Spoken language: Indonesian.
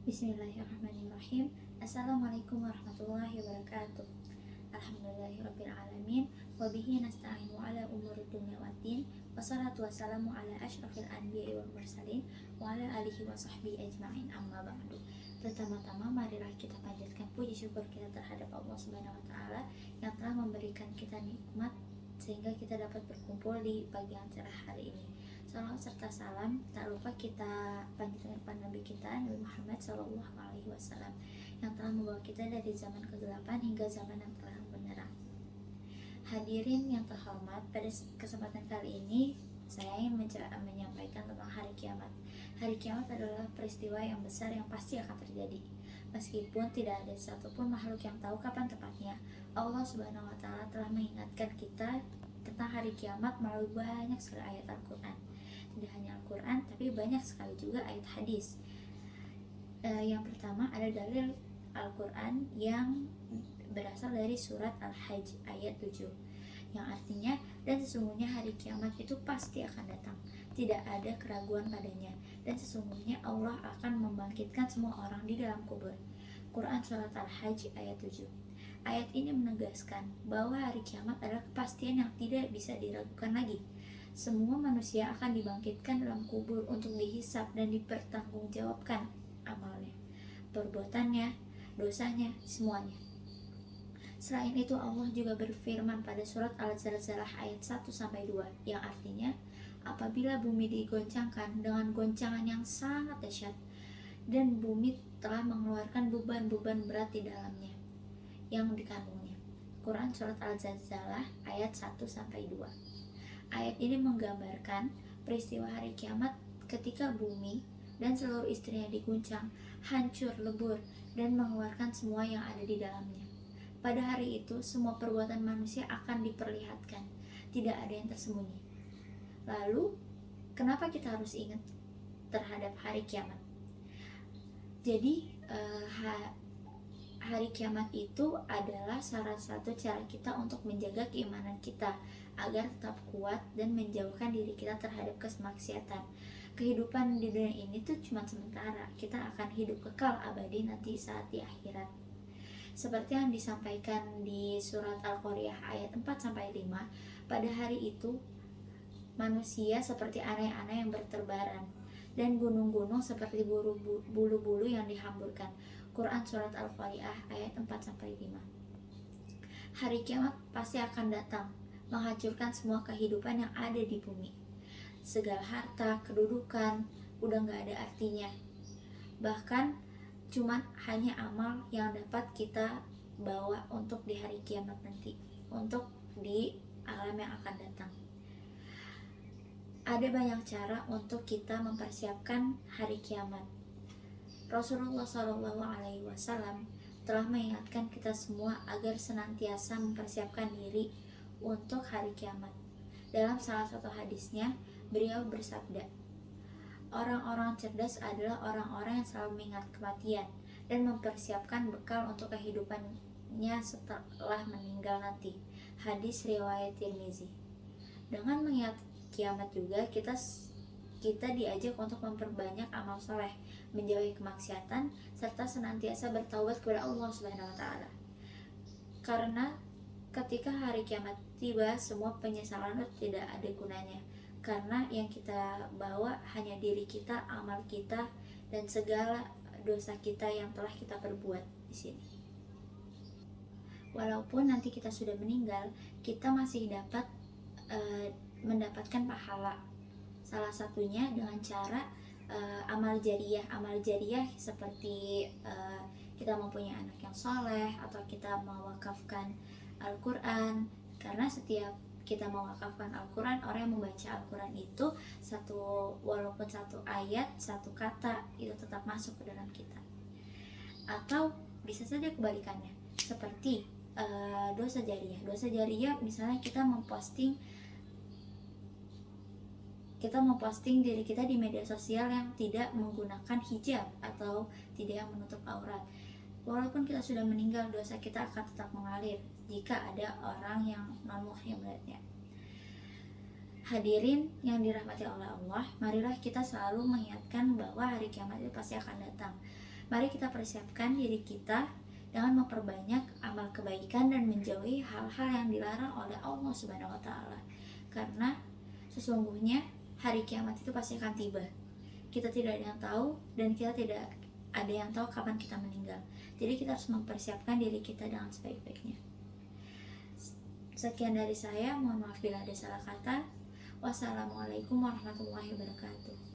Bismillahirrahmanirrahim. Assalamualaikum warahmatullahi wabarakatuh. Alhamdulillahirrabbilalamin. Wabihi nasta'inu ala umuri dunya waddin. Wassalatu wassalamu ala asyrafil anbiya'i wal mursalin wa ala alihi wa sahbihi ajma'in, amma ba'du. Pertama-tama marilah kita panjatkan puji syukur kita terhadap Allah Subhanahu wa taala yang telah memberikan kita nikmat sehingga kita dapat berkumpul di pagi yang cerah hari ini. Salawat serta salam tak lupa kita panjatkan kepada Nabi kita Nabi Muhammad SAW yang telah membawa kita dari zaman kegelapan hingga zaman yang terang benderang. Hadirin yang terhormat, pada kesempatan kali ini saya ingin menyampaikan tentang hari kiamat. Hari kiamat adalah peristiwa yang besar yang pasti akan terjadi. Meskipun tidak ada satupun makhluk yang tahu kapan tepatnya, Allah Subhanahu wa taala telah mengingatkan kita tentang hari kiamat melalui banyak sekali ayat Al-Quran. Tidak hanya Al-Quran, tapi banyak sekali juga ayat hadis. Yang pertama ada dalil Al-Quran yang berasal dari surat Al-Hajj ayat 7, yang artinya, dan sesungguhnya hari kiamat itu pasti akan datang, tidak ada keraguan padanya, dan sesungguhnya Allah akan membangkitkan semua orang di dalam kubur. Quran surat Al-Hajj ayat 7. Ayat ini menegaskan bahwa hari kiamat adalah kepastian yang tidak bisa diragukan lagi. Semua manusia akan dibangkitkan dalam kubur untuk dihisab dan dipertanggungjawabkan amalnya, perbuatannya, dosanya, semuanya. Selain itu Allah juga berfirman pada surat Al-Zalzalah ayat 1-2 yang artinya, apabila bumi digoncangkan dengan goncangan yang sangat dahsyat dan bumi telah mengeluarkan beban-beban berat di dalamnya yang dikandungnya. Quran surat Al-Zalzalah ayat 1-2. Ayat ini menggambarkan peristiwa hari kiamat ketika bumi dan seluruh istrinya diguncang, hancur lebur, dan mengeluarkan semua yang ada di dalamnya. Pada hari itu, semua perbuatan manusia akan diperlihatkan, tidak ada yang tersembunyi. Lalu, kenapa kita harus ingat terhadap hari kiamat? Jadi, hari kiamat itu adalah salah satu cara kita untuk menjaga keimanan kita agar tetap kuat dan menjauhkan diri kita terhadap kemaksiatan. Kehidupan di dunia ini tuh cuma sementara, kita akan hidup kekal abadi nanti saat di akhirat. Seperti yang disampaikan di surat Al-Qari'ah ayat 4-5, pada hari itu manusia seperti anak-anak yang berterbaran dan gunung-gunung seperti bulu-bulu yang dihamburkan. Quran surat Al-Qari'ah ayat 4-5. Hari kiamat pasti akan datang, menghancurkan semua kehidupan yang ada di bumi. Segala harta, kedudukan, udah gak ada artinya. Bahkan cuman hanya amal yang dapat kita bawa untuk di hari kiamat nanti, untuk di alam yang akan datang. Ada banyak cara untuk kita mempersiapkan hari kiamat. Rasulullah SAW telah mengingatkan kita semua agar senantiasa mempersiapkan diri untuk hari kiamat. Dalam salah satu hadisnya, beliau bersabda, orang-orang cerdas adalah orang-orang yang selalu mengingat kematian dan mempersiapkan bekal untuk kehidupannya setelah meninggal nanti. Hadis riwayat Tirmizi. Dengan mengingat kiamat juga kita diajak untuk memperbanyak amal soleh, menjauhi kemaksiatan, serta senantiasa bertaubat kepada Allah Subhanahu wa taala. Karena ketika hari kiamat tiba, semua penyesalan itu tidak ada gunanya. Karena yang kita bawa hanya diri kita, amal kita, dan segala dosa kita yang telah kita perbuat di sini. Walaupun nanti kita sudah meninggal, kita masih dapat mendapatkan pahala. Salah satunya dengan cara amal jariyah. Amal jariyah seperti kita mempunyai anak yang soleh, atau kita mewakafkan Al-Quran. Karena setiap kita mewakafkan Al-Quran, orang yang membaca Al-Quran itu walaupun satu ayat, satu kata, itu tetap masuk ke dalam kita. Atau bisa saja kebalikannya, seperti dosa jariyah. Dosa jariyah misalnya kita memposting diri kita di media sosial yang tidak menggunakan hijab atau tidak yang menutup aurat. Walaupun kita sudah meninggal, dosa kita akan tetap mengalir jika ada orang yang non-muhrim melihatnya. Hadirin yang dirahmati oleh Allah, marilah kita selalu mengingatkan bahwa hari kiamat itu pasti akan datang. Mari kita persiapkan diri kita dengan memperbanyak amal kebaikan dan menjauhi hal-hal yang dilarang oleh Allah Subhanahu wa taala. Karena sesungguhnya hari kiamat itu pasti akan tiba. Kita tidak ada yang tahu dan kita tidak ada yang tahu kapan kita meninggal. Jadi kita harus mempersiapkan diri kita dengan sebaik-baiknya. Sekian dari saya, mohon maaf bila ada salah kata. Wassalamualaikum warahmatullahi wabarakatuh.